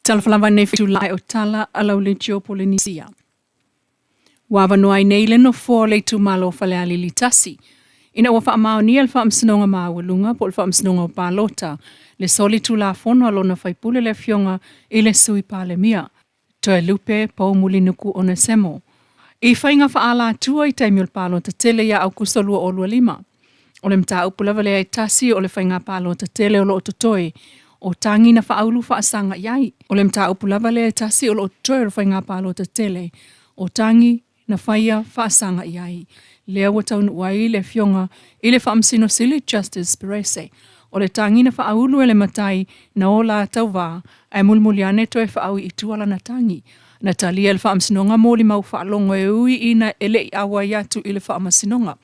Talafalava nei fitulai o Tala alau le tio Polynesia. Wawa noai nei le no fo le tu malo fale ali litasi. Ina wa whaamao ni alfa amsinonga maawalunga po alfa amsinonga o palota. Le soli tu la fono alona faipule le fionga ile sui pale mia. Toe lupe po mulinuku ona semo. I whainga whaala tua i taimi o palota tele ya au kusolua o lua lima. O le mta upulava le ai tasi o le whainga palota tele o lo ototoe. O tangi na whaaulu whaasanga iai. O le mta upulava le ai tasi o lo ototoe o whainga palota tele. O tangi na whaia whaasanga iai. Lea wataunu wai le fionga i le whaamsino sili Justice Perese. O le tangi na whaaulu ele matai na o la tauwa ai mulmuliane toe whaau i tuala na tangi. Na talia le whaamsinonga mōli mau whaalongo e ui ina ele i awa iatu i le whaamasinonga.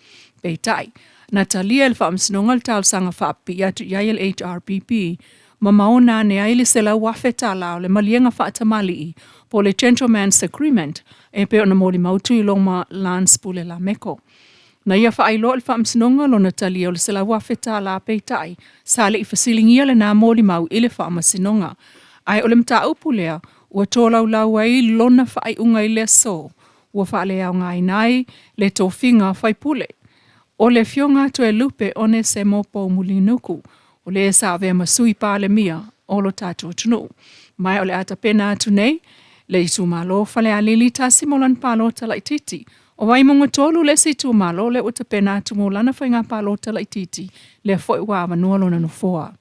Peitai. Na talia le whaamsinonga le talsanga whaapi iatu iai le HRPP. Ma maona ne ai le sela wafe Tala o le malienga whaatamali po le Gentleman's Agreement e pe ona mōli mautu i longa Lance Pule la Meko. Na ia whaailoa le whaamsinonga lo na talia o le sela wafe Tala peitai sa le i fasilingia le nā mōli mau i le whaamasinonga. Ai o le mta upulea ua tōlau lau ai lona whaai unga i le so ua whaale au ngai nai le tōwhinga whaipule. O le fionga toe lupe one se mopo mulinuku. O le sa vea masui pale mia o lo tātua tunu. Mai o le ata pena atu nei, le isu malo fale a lili tasi molan palo tala ititi. O wai monga tolu le si tu malo le uta pena atu molana whainga palo tala ititi. Le foi wawa nualo na nufoa.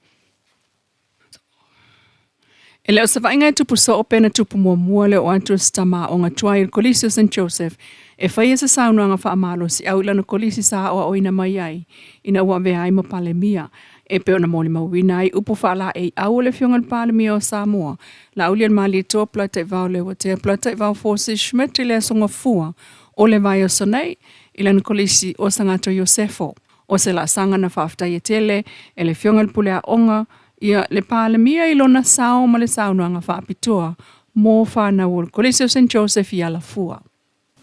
E leo sa vainga e tupu so o pena tupu mua le o Andrews tama o ngā tuai il Kolisi o St. Joseph. E whaia sa saunua ngā whaamalo si au ilana Kolisi sa o oina mai ai. Ina ua vea ai ma pale mia. E peo na mōli mawina ai upu whaala e au le fionga le pale mia o Samoa. La ulian mali toa plata i vau le watea plata i vau Forces Schmidt i le songa fua. O le vai o sonei, ilana Kolisi o sangato Yosefo. O se la sanga na whaafta i tele, e le fionga le pulea onga, ia le pale mia i lona sao ma le saunua ngā whaapitoa, mō whāna o le Kolisi o St. Joseph i ala fua.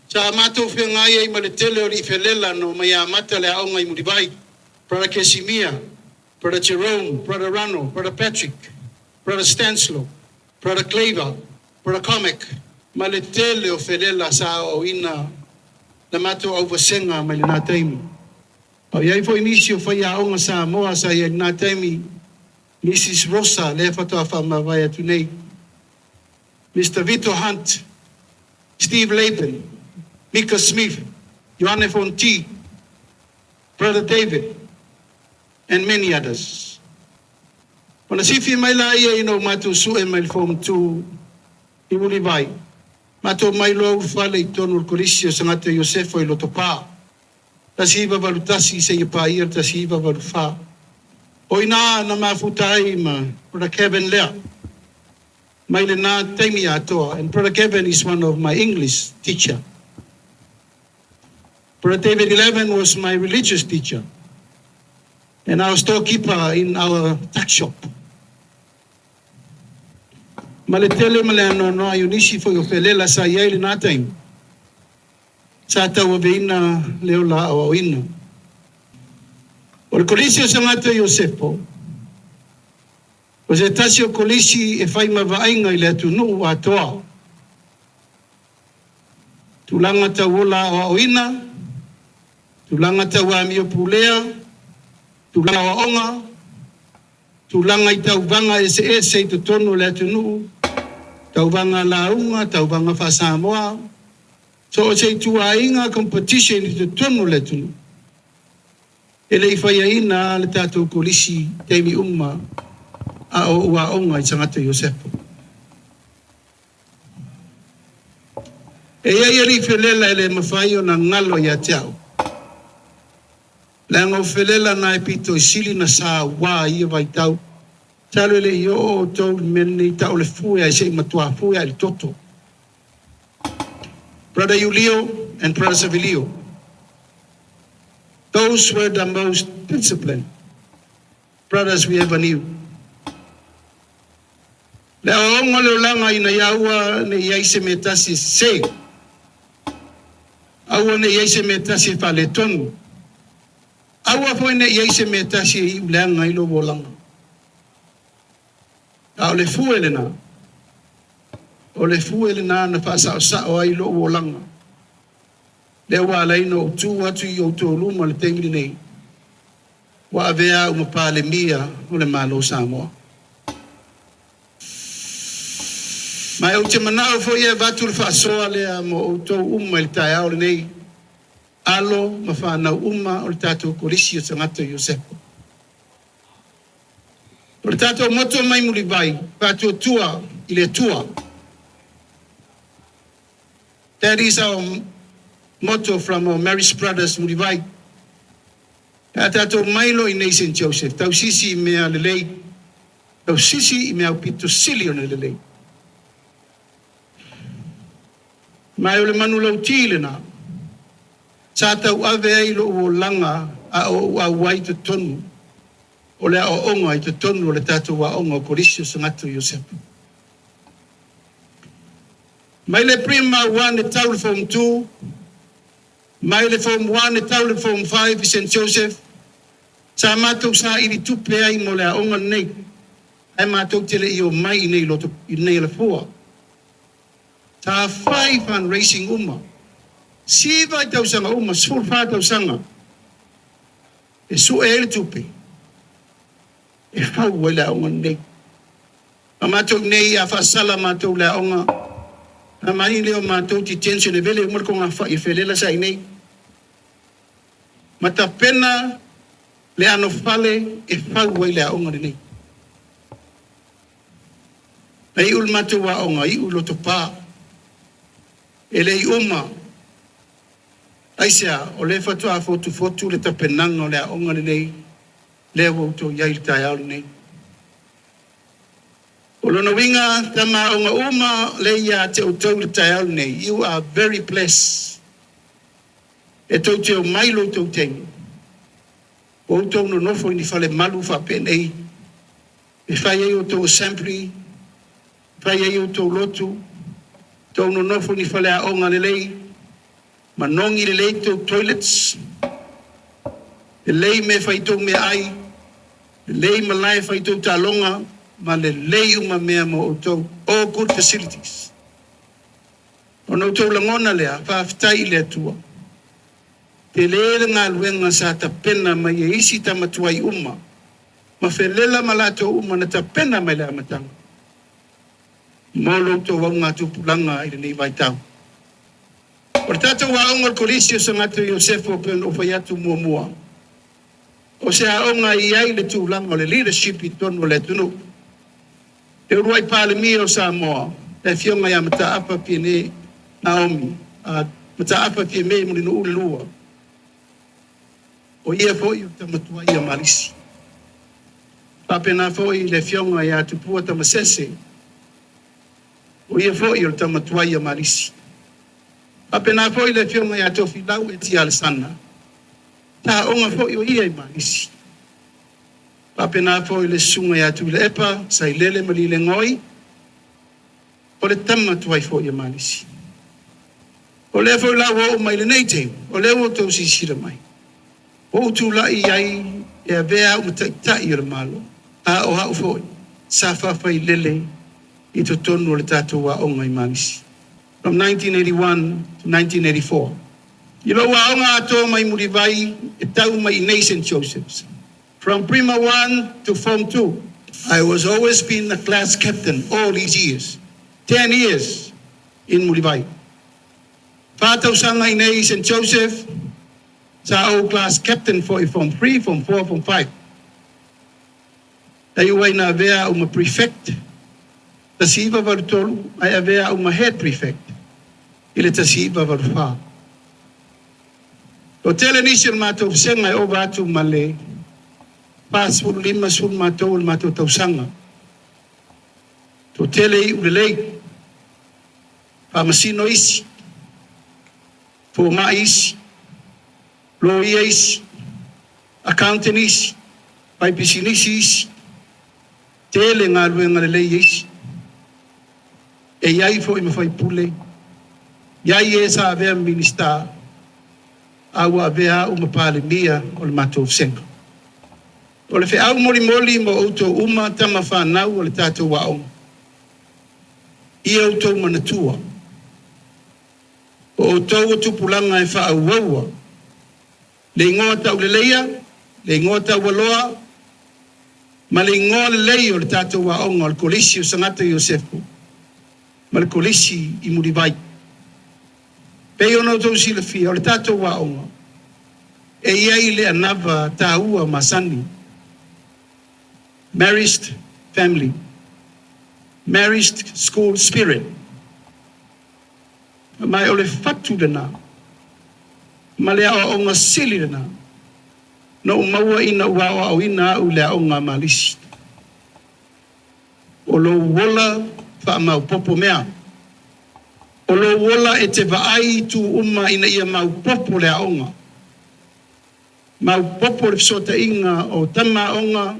Sa mātou whianga ai ma le tele o ri whelela no mai a mata le aonga i muribai. Brother Kesimia, Brother Jerome, Brother Rano, Brother Patrick, Brother Stanslow, Brother Claver, Brother Comic, ma le tele o whelela sa o ina na mātou au wasenga mai le nā taimi. O iai fo inisi o whai aonga sa moa sa iai nā taimi Mrs. Rosa, le whatoa whamawai atu nei. Mr. Vito Hunt, Steve Laban, Mika Smith, Johanne Fonti, Brother David, and many others. Wana sifi mai la ia ino matu sue mai form 2 i wuli vai. Matu mai lo ufale i tonu el Kolisi o sangata Yosefo i loto pā. Tasi iwa valutasi se i pā ia tasi iwa valufa. O ina na mafutai ma Brother Kevin Lea. Mai le na taimi atoa. And Brother Kevin is one of my English teacher. Brother David 11 was my religious teacher. And our storekeeper in our tuck shop. Male tele male ano no ayunisi fo yo felela sa yele na time. Sa tawa veina leola o ina. O le Kolisi o sangata Yosefo. O se tasi o Kolisi e whai mawaainga i le atu nuu atoa. Tulanga tawola o ina. Tulanga tawa mio pulea. Tulanga wa onga. Tulanga i taubanga ese i tutono le atu nuu. Taubanga launga, taubanga whasamoa. So o se tuainga competition i tutono le atu nuu. Ele i whaia ina le tātou Kolisi teimi umma a o ua onga i tangata Yosefo. E iai ari whelela ele mawhai o na ngalo i a teau. Le anga o whelela na e pito i sili na sa wā ia vai tau. Talo ele i o tau mene i tau le fuia i se i matua fuia i toto. Brother Julio and Brother Savilio. Those were the most disciplined brothers we ever knew. Le aonga leo langa ina yaua ne iaise metasi se. Aua ne iaise metasi whale tonu. Aua fo ne iaise metasi i ulanga ilo wolanga. Au le fuele na. o le fue le na whaasao ai lo o langa. Le wa leino tu atu i o tō luma le tengri nei. Wa avea pāle mia o le malo Samoa. Mai o te manao fo ia vatu le whaasoa lea mo o tō i le tae au le nei. Alo ma whanau o le tātou korisi o tangata Iosepo. O le tātou moto mai muri vai, tātou tua i le tua. That is our motto from our marriage brothers muri vai. Tātou mailo i nei St. Joseph, tau sisi i mea lelei, tau sisi i mea pito sili o lelei. Mai o le manu lau tile na, sa tau ave ai lo o langa a o wai te tonu, o le o onga i te tonu o le tātou wa onga o korisio sangatu Iosepo. Mai le prima 1 e tau le form 2, mai le form 1 e tau le form 5 i St. Joseph, sa mātou sa ili tupe ai mo le onga nei, ai mātou tele i o mai i nei loto i nei le fua. Sa 5 fundraising siva i tau sanga sul wha tau sanga, e su e le tupe, e whau e le onga nei. A mātou nei a whaasala mātou le onga, a mai leo mātou ti tension e vele umar konga wha i whelela sa i nei. Mata pena le ano fale e whau e le onga nei. Na i ul mātou wa onga, i ul loto pā, e le i aisea, o le fatua fotu le tapenanga o le onga nei, le wauto iai tai au nei. O lona winga tama onga le ia te utau le tai au nei. You are very blessed. E tau te o mailo tau tengi. O utau no nofo ni fale malu fa penei. E fai ei o tau assembly. Fai ei o tau lotu. Tau no nofo ni fale a onga le lei. Manongi le lei tau toilets. Le lei me fai tau me ai. Le lei malai fai tau talonga. Ma le lei mea mo o tau. All good facilities. O no tau langona lea. Whaafitai lea tua. Te lele ngā luenga sa ta pena mai e isi ta matuai Ma whelela malato na ta pena mai lea matanga. Mo lo tau wau ngā tupulanga i le nei vai tau. O tata wa onga korisio sa ngatu Iosefo pen o whaiatu mua. O se a onga i ai le tūlanga o le leadership i tonu le tunu. E uruai pāle mi o Samoa. E fionga ia mata apa pie ne Naomi. Mata apa pie me muli no ule lua. O ia fo i o tamatua ia malisi. Papena fo i le fionga ia tupua tamasese. O ia fo i o tamatua ia malisi. Papena fo i le fionga ia tofi lau e ti alesana. Ta onga fo i o ia i malisi. Papena fo i le sunga ia tu le epa, sa i lele mali le ngoi. O le tamatua i fo i a malisi. O le fo i lau o mai le neite. O le o tau si sira mai. O tu la i ai e a vea o tai i o le malo. A o hau fo i. Sa whawhai lele i to tonu o le tātou wa onga i malisi. From 1981 to 1984. I lo wa onga ato mai muri vai e tau mai nei St. Joseph's. From Prima 1 to Form 2, I was always been a class captain all these years. 10 years in Muribai. Fatau sanga i nei St. Joseph, sa o class captain for Form 3, Form 4, Form 5. Tayo ay na vea prefect. Tasiva varutolu ay avea head prefect. Ile tasiva varufa. O tele nisir mato senga ay obatu male. Pas sul lima sul mato tausanga. To tele i ulelei. Pamasino isi. Foma isi. Lawyer isi. Accountant isi. Paipisinisi isi. Tele ngā luenga lelei isi. E iai fo i mawhai pule. Iai e sa avea minista. Awa avea pāle mia o le matou senga. O le wheau mori mo outou tama whanau o le tātou wa onga. I au tau manatua. O tau o tupulanga e wha auaua. Le ingoa tau le leia, le ingoa tau waloa, ma le ingoa le lei o le tātou wa onga, le kolisi o sangata Iosefu, ma le kolisi I Muribai. Pei ono tau sila fia, o le tātou wa onga, e iai le anava tāua masani. Marist family, marist school spirit. Mai o le fatu dana, ma le a onga sili dana, no maua ina ua au ina au le a onga malisi. O lo wola wha mau popo mea. O lo wola e te vaai tu uma ina ia mau popo le a onga. Mau popo le fsota inga o tama onga,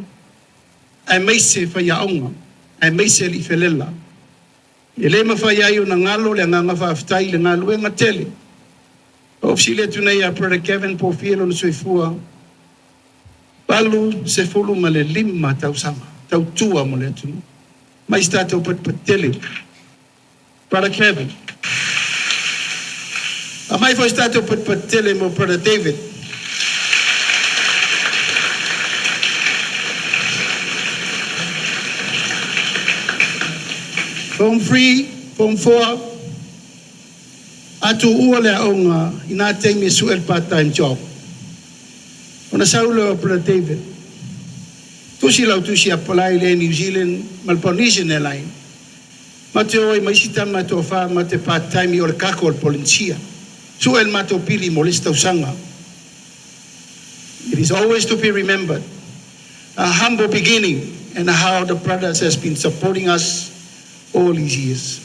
ai meise wha ia onga, ai meise li felela. E le mawhai ai o na ngalo le nganga whaafitai le ngalo e ngatele. O fsi le tunei a Brother Kevin po fielo na soifua. Palu se fulu ma le lima tau sama, tau tua mo le tunu. Mai sta tau patele. Brother Kevin. A mai fo sta tau patele mo Brother David. Form 3, Form 4, atu ua le aonga ina te me suel part-time job. Ona saulo Brother David. Tusi lau tusi apply le New Zealand Malpolisian Airline. Mate oi maisita mato fa mate part-time I o le kako o policia. Suel mato pili molesta usanga. It is always to be remembered. A humble beginning and how the brothers has been supporting us all these years.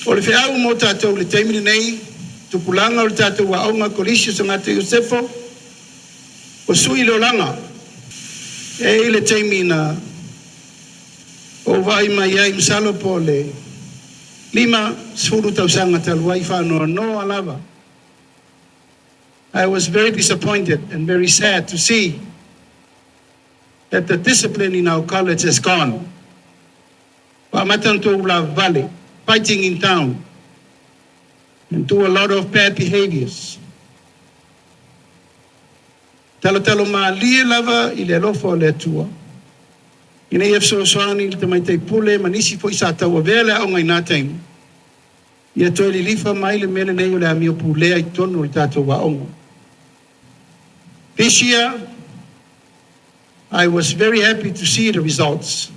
O le whiau mo tātou le teimini nei, tupulanga o le tātou wa aunga kolisi o sangata Iosefo, o sui leo langa, e le teimina o vai mai ai msalo po le lima sfuru tau sanga taluai whanoa no alava. I was very disappointed and very sad to see that the discipline in our college has gone. Matanto la valley, fighting in town, and do a lot of bad behaviors. Talo ma lie lava I le lofo le tua. Ina ifso soani te mai te pule manisi fo isa tau vele au ngai na time. Ia toi li lifa mai le mele nei o le amio pule ai tonu I tato wa ongo. This year, I was very happy to see the results.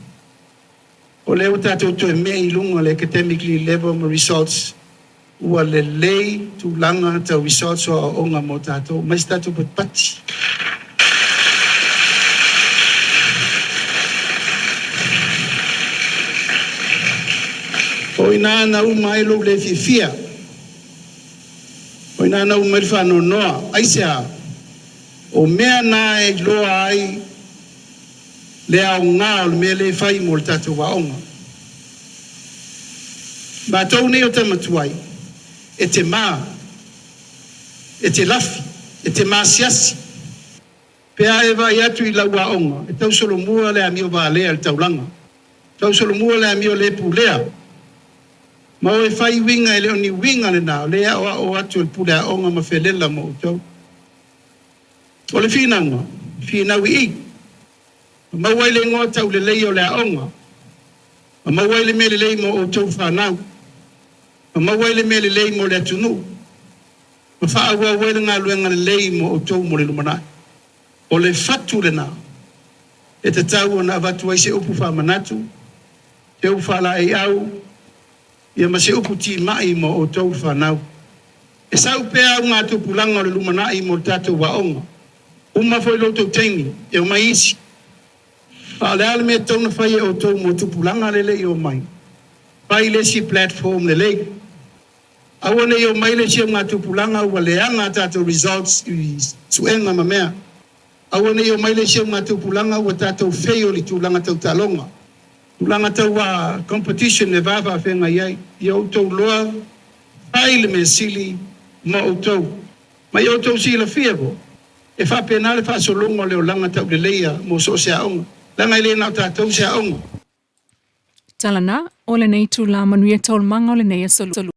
O leo tātou to e mea I lunga le academically level mo results ua le lei tu langa tau results o onga mo tātou. Mais tātou pat pati. O ina na umailo le fifia. O ina na umailo whano noa. Aisea, o mea na e loa ai le au ngā o le mea le whai mo le tātou wa onga. Mā tau nei o tamatuai, e te mā, e te lafi, e te mā siasi. Pea e vai atu I lau wa onga, e tau solo mua le amio wa lea le taulanga. Tau solo mua le amio le pulea. Ma o e whai winga e leo ni winga le nao, lea o atu le pulea onga ma whelela mo o tau. O le whinanga, whinawi I. Mawai le ngoa tau le lei o le aonga. Mawai le mele lei mo o tau whanau. Mawai le mele lei mo le atunu. Mawhaawa wele ngā luenga le lei mo o tau mo le lumanai. O le fatu le nā. E te tau o na avatu ai se upu whamanatu. Te upu whala e au. Ia ma se upu ti mai mo o tau whanau. E sau pēa ngā tupulanga o le lumanai mo tātou waonga. Uma foi lo tau teimi. E o mai isi. Ale ale me tau na whai o tau mo tupulanga lele I o mai. Pai le si platform lele. Awa ne I o mai le si o ngā tupulanga ua leanga tātou results I suenga ma mea. Awa ne I o mai le si o ngā tupulanga ua tātou wheo li tūlanga tau talonga. Tūlanga tau wa competition ne vava whenga iai. I o tau loa, pai le me sili ma o tau. Ma I o tau si la fiabo. E whapena le whasolonga o leo langa tau le leia mo so se aonga. Langa I le nao tātou se aonga. Talana, o le nei tu la manuia tol manga o le nei solu.